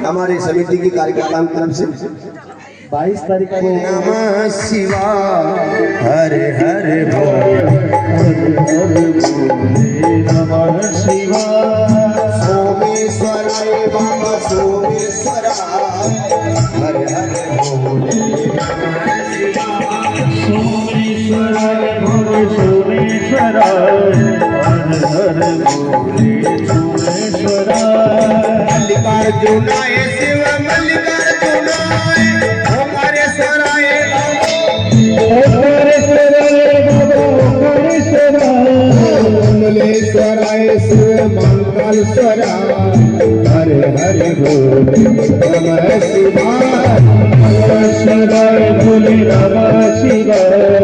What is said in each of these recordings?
हमारे समिति की कार्यकर्ताओं की तरफ से 22 तारीख को नमः शिवाय हरे हरे बोल नमः शिवाय सोमेश्वराय बाबा सोमेश्वराय हरे हरे बोले सोमेश्वराय बाबा सोमेश्वराय हरे हरे बोले सोमेश्वराय मल्लिकार्जुनाय शिव मल्लिकार्जुनाय ओंकारेश्वराय मंगलेश्वराय शिव मंगलेश्वराय हरे हरे बोले नमः शिवाय शिवाय बोले नमः शिवाय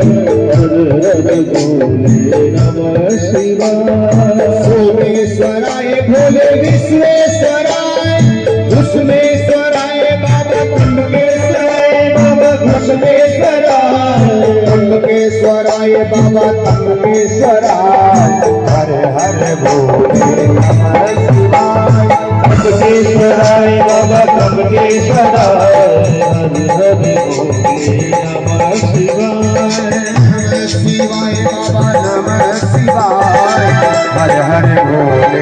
हरे हरे बोले नमः शिवाय सोमेश्वराय भोले विश्वेश्वराय घुष्मेश्वराय बाबा कुंडकेश्वराय बाबा घुष्मेश्वराय कुंडकेश्वराय बाबा तंकेश्वराय हरे हरे बोले नमः शिवाय तंकेश्वराय बाबा तंकेश्वराय हरे हरे बोले नमः शिवाय शिवाय बाबा नमः शिवाय हरे हरे बोले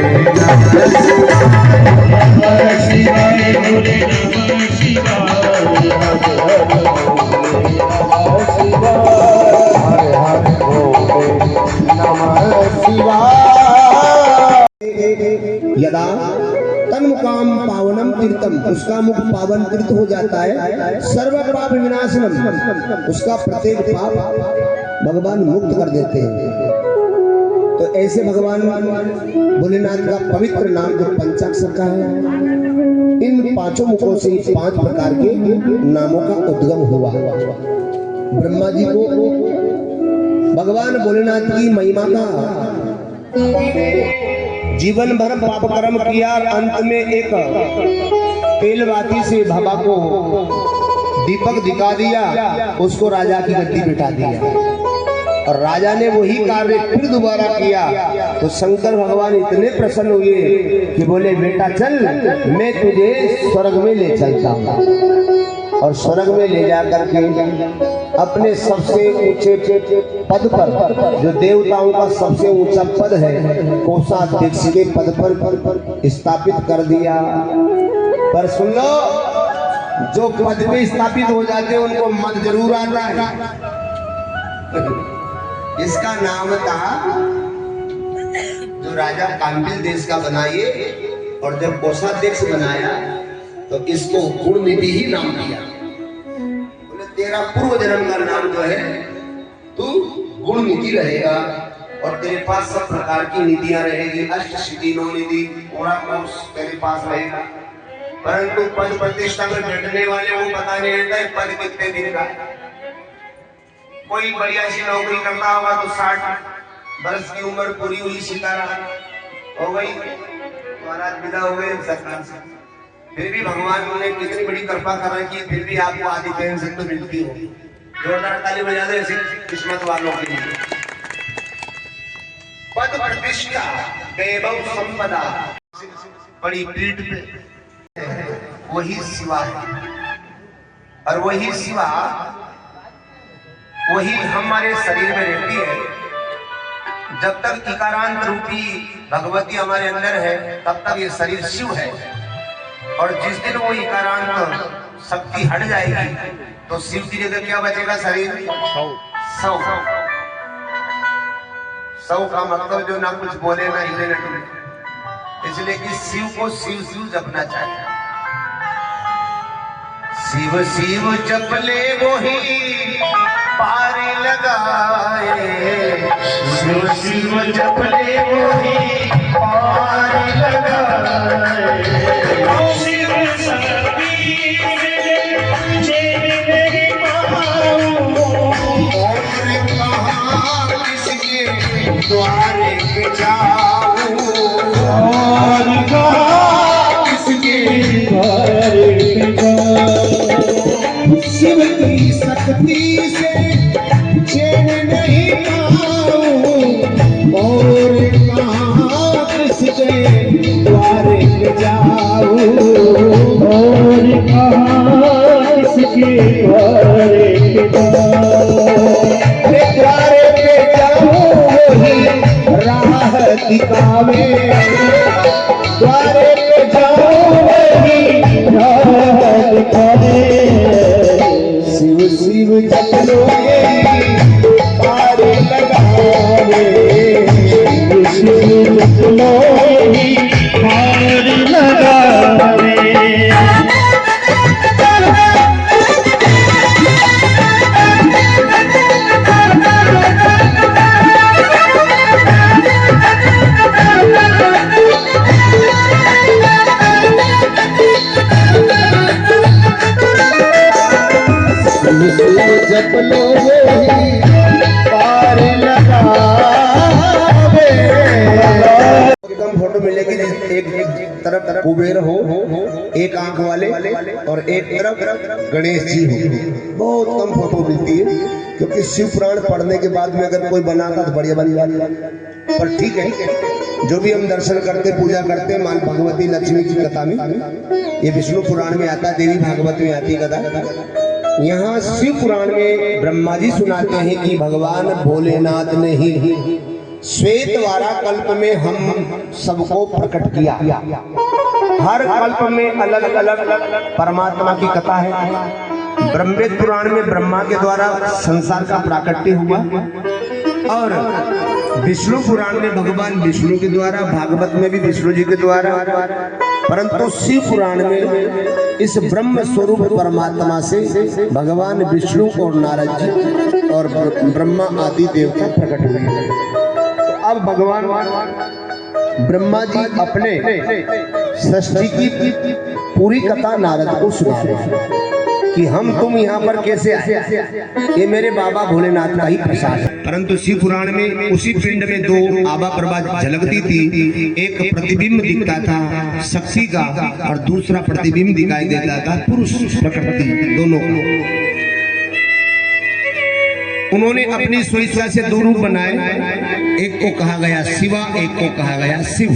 नमः शिवाय बोले नमः शिवाय हरे हरे बोले नमः शिवाय यदा तन्मुखाम पावनम तीर्थम उसका मुख पावन तीर्थ हो जाता है सर्व पाप विनाशनम उसका प्रत्येक पाप भगवान मुक्त कर देते हैं। तो ऐसे भगवान भोलेनाथ का पवित्र नाम जो पंचाक्षर का है इन पांचों मुखों से 5 प्रकार के नामों का उद्गम हुआ। ब्रह्मा जी को भगवान भोलेनाथ की महिमा का जीवन भर पाप कर्म किया और अंत में एक तेलवाती से भवा को दीपक दिखा दिया, उसको राजा की गद्दी बिठा दिया और राजा ने वही कार्य फिर दोबारा किया तो शंकर भगवान इतने प्रसन्न हुए कि बोले बेटा चल, मैं तुझे स्वर्ग में ले चलता हूँ। और स्वर्ग में ले जाकर के अपने सबसे ऊंचे पद पर, जो देवताओं का सबसे ऊंचा पद है, कोषाध्यक्ष के पद पर स्थापित कर दिया। पर सुन लो, जो पद पे स्थापित हो जाते हैं उनको मत जरूर आता है। इसका नाम था, जो राजा कांबिल देश का बनाए और जब कोषाध्यक्ष बनाया तो इसको गुण निधि ही नाम दिया। बोले तेरा पूर्व जन्म का नाम जो है तू गुण निधि रहेगा और तेरे पास सब प्रकार की निधियां रहेगी, अष्ट सिद्धि नौ निधि पूरा कोर्स तेरे पास रहेगा। परंतु पद प्रतिष्ठा में बैठने वाले वो पता नहीं रहता है पद कितने दिन का। कोई बढ़िया सी नौकरी करता होगा तो 60 वर्ष की उम्र पूरी हुई, सितारा हो गई, महाराज विदा हो गए सरकार से, फिर भी भगवान ने कितनी बड़ी कृपा कर रखी, फिर भी आपको आधी पेंशन तो मिलती हो। जोरदार ताली बजा दो ऐसी किस्मत वालों के लिए। पद प्रतिष्ठा वैभव संपदा बड़ी पीठ पे वही सिवा है, और वही सिवा वही हमारे शरीर में रहती है। जब तक इकारांत रूपी भगवती हमारे अंदर है तब तक ये शरीर शिव है, और जिस दिन वो इकारांत शक्ति हट जाएगी तो शिव की जगह क्या बचेगा? शरीर सौ। सौ का मतलब जो ना कुछ बोले ना हिले ना टूटे, इसलिए कि शिव को शिव शिव जपना चाहिए। शिव शिव जप ले वो ही पार लगाए, शिव शिव जप ले वो ही पार लगाए। शिव शक्ति मेरे पाऊं, और कहाँ किसके द्वारे पे जाऊं, और कहाँ किसके द्वारे पे जाऊं। शिव की शक्ति से चैन नहीं पाऊं, और कहाँ किसके द्वारे पे जाऊं, और कहाँ किसके द्वारे पे जाऊं। द्वारे पे जाऊं वही राह दिखावे, द्वारे पे जाऊं वही राह दिखावे। शिव शिव जप लो पार लगावे, शिव शिव जप लो पार लगावे। जप लो वही पार लगावे। एकदम फोटो मिलेगी, एक तरफ कुबेर हो, एक आंख वाले और एक तरफ गणेश जी हो। बहुत कम फोटो मिलती है, क्योंकि शिव पुराण पढ़ने के बाद में अगर कोई बनाता तो बढ़िया बन जाता। पर ठीक है, जो भी हम दर्शन करते पूजा करते मान भगवती लक्ष्मी की कथा में, ये विष्णु पुराण में आता है, देवी भागवत में आती कथा। यहाँ शिव पुराण में ब्रह्मा जी सुनाते हैं कि भगवान भोलेनाथ ने ही श्वेत वारा कल्प में हम सबको प्रकट किया। हर कल्प में अलग अलग परमात्मा की कथा है। ब्रह्मवेद पुराण में ब्रह्मा के द्वारा संसार का प्राकट्य हुआ, और विष्णु पुराण में भगवान विष्णु के द्वारा, भागवत में भी विष्णु जी के द्वारा, परंतु शिव पुराण में इस ब्रह्म स्वरूप परमात्मा से भगवान विष्णु और नारद जी और ब्रह्मा आदि देवता प्रकट हुए। तो अब भगवान ब्रह्मा जी अपने सृष्टि की पूरी कथा नारद को सुना रहे हैं कि हम तुम यहाँ पर कैसे आए, ये मेरे बाबा भोलेनाथ का ही प्रसाद है। परंतु शिव पुराण में उसी पिंड में दो आभा प्रभा झलकती थी। एक प्रतिबिंब दिखता था शक्ति का और दूसरा प्रतिबिंब दिखाई देता था पुरुष प्रकृति दोनों का। उन्होंने अपनी स्वेच्छा से दो रूप बनाए, एक को कहा गया शिवा, एक को कहा गया शिव।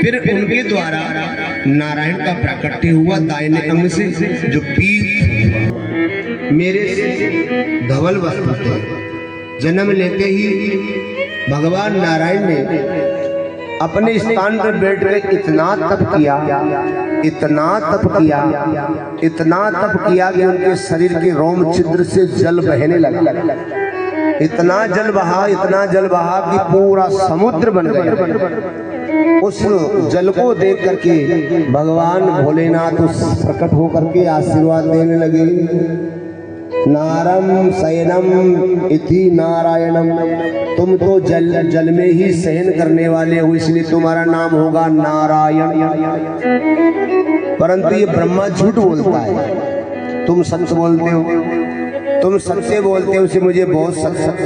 फिर उनके द्वारा नारायण का प्राकट्य हुआ दाहिने अंग से, जो पीठ मेरे से धवल वस्त्र थे। जन्म लेते ही भगवान नारायण ने अपने स्थान पर बैठ कर इतना तप किया, इतना तप किया, इतना तप किया कि उनके शरीर के रोम छिद्र से जल बहने लगा। इतना जल बहा, इतना जल बहा कि पूरा समुद्र बन गया। उस जल को देख करके भगवान भोलेनाथ उस प्रकट होकर के आशीर्वाद देने लगे। नारम शयनम इति नारायणम, तुम तो जल में ही शयन करने वाले हो, इसलिए तुम्हारा नाम होगा नारायण। परंतु ये ब्रह्मा झूठ बोलता है, तुम सच बोलते हो, तुम सत्य बोलते हो, इसे मुझे बहुत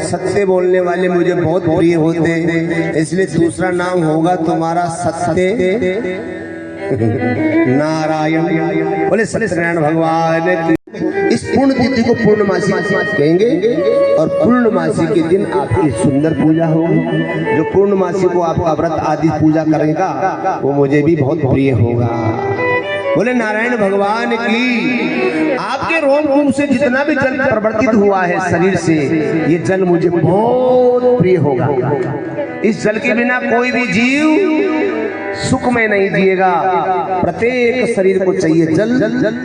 सत्य बोलने वाले मुझे बहुत प्रिय होते हैं, इसलिए दूसरा नाम होगा तुम्हारा सत्य नारायण। बोले सत्यनारायण भगवान। इस पूर्ण तिथि को पूर्णमासी कहेंगे और पूर्णमासी के दिन आपकी सुंदर पूजा होगी। जो पूर्णमासी को आपका व्रत आदि पूजा करेगा वो मुझे भी बहुत प्रिय होगा। बोले नारायण भगवान की। आपके रोम कुंभ से जितना भी जल प्रवर्तित हुआ है शरीर से, ये जल मुझे बहुत प्रिय होगा। इस जल के बिना कोई भी जीव सुख में नहीं जिएगा। प्रत्येक शरीर को चाहिए जल,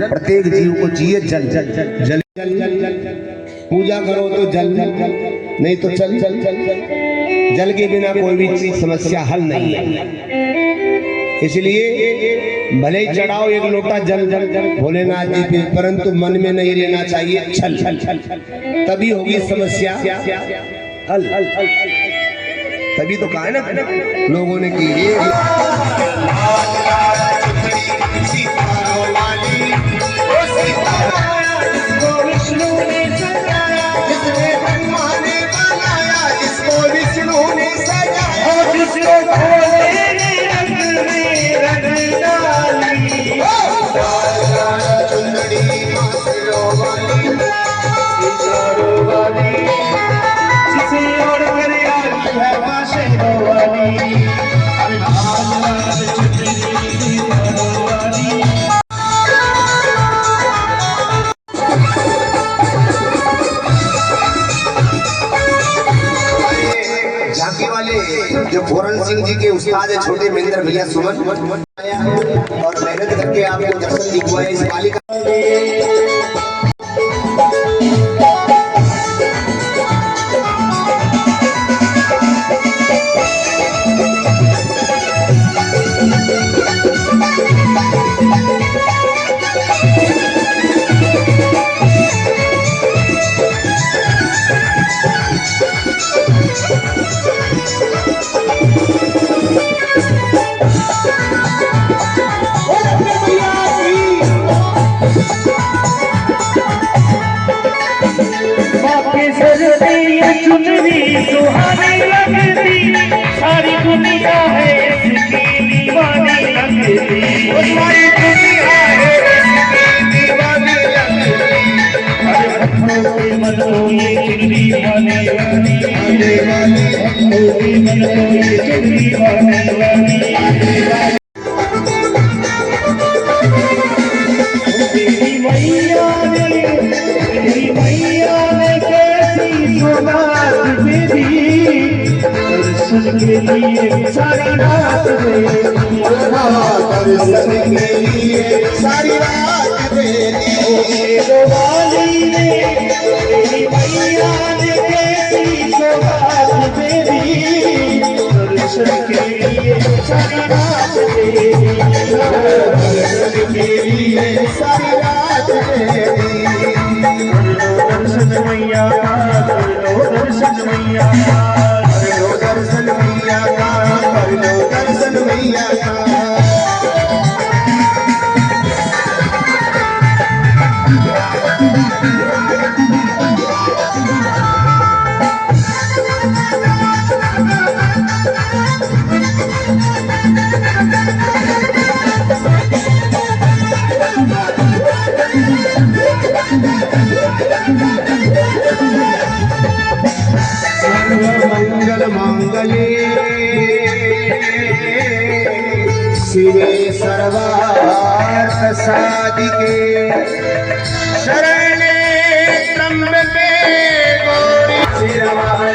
प्रत्येक जीव को चाहिए जल। जल पूजा करो तो जल, नहीं तो चल चल चल जल के बिना कोई भी समस्या हल नहीं है। इसलिए भले ही चढ़ाओ एक लोटा जल भोलेनाथ जी पे, परंतु मन में नहीं रहना चाहिए छल, तभी होगी समस्या हल। तभी तो कहा है ना लोगों ने की विष्णु ने सजाया, जिसने ब्रह्मा ने बनाया, जिसको विष्णु ने सजाया, जिसको भोले ने रंग में रंग डाली। चुंदड़ी मासरों वाली, जिसे और करे आई है मासरों वाली। झांकी वाले जो पूरन सिंह जी के उस्ताद है छोटे महेंद्र भैया सुमन, और मेहनत करके आपको दर्शन दिखवाए इस कालिका। चुनरी सुहानी लगती, सारी दुनिया है इसकी दीवानी लगती, सारी दुनिया है इसकी दीवानी लगती। अरे भक्तों के मन को ये चुनरी वाली वाली आने वाली, भक्तों के मन को ये चुनरी वाली वाली आने वाली। तेरी मैया ने कैसी सुनात तेरी, दर्शन के लिए सारी रात तेरी, दर्शन के लिए सारी रात तेरी। वाली ने तेरी मैया ने कैसी सुनात तेरी, दर्शन के लिए सारी रात तेरी, दर्शन के लिए सारी रात तेरी। दर्शन मैया का कर लो, दर्शन मैया का कर लो, दर्शन मैया का कर लो, दर्शन मैया का। सर्वमंगल मांगल्ये शिवे सर्वार्थ साधिके शरणे त्र्यंबके गौरी शिरवाले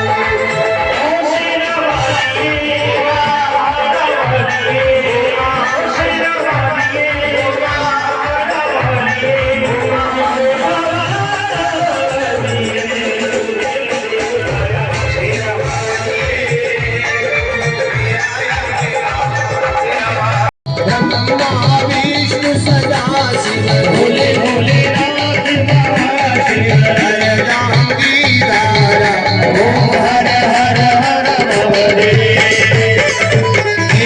ब्रह्मा विष्णु सदा शिव भोले भोले नाथ महाशिव हर राम गिरिधारा ओम हर हर हर महादेव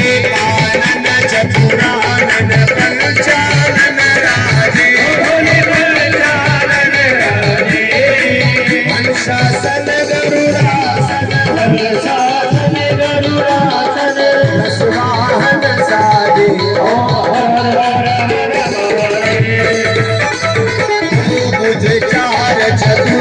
एकानन चतुरानन पंचानन राधे भोले पंचानन राधे हंसासन गरुड़ासन हंसासन गरुड़ासन रसवाहन साधे मुझे चार चतुर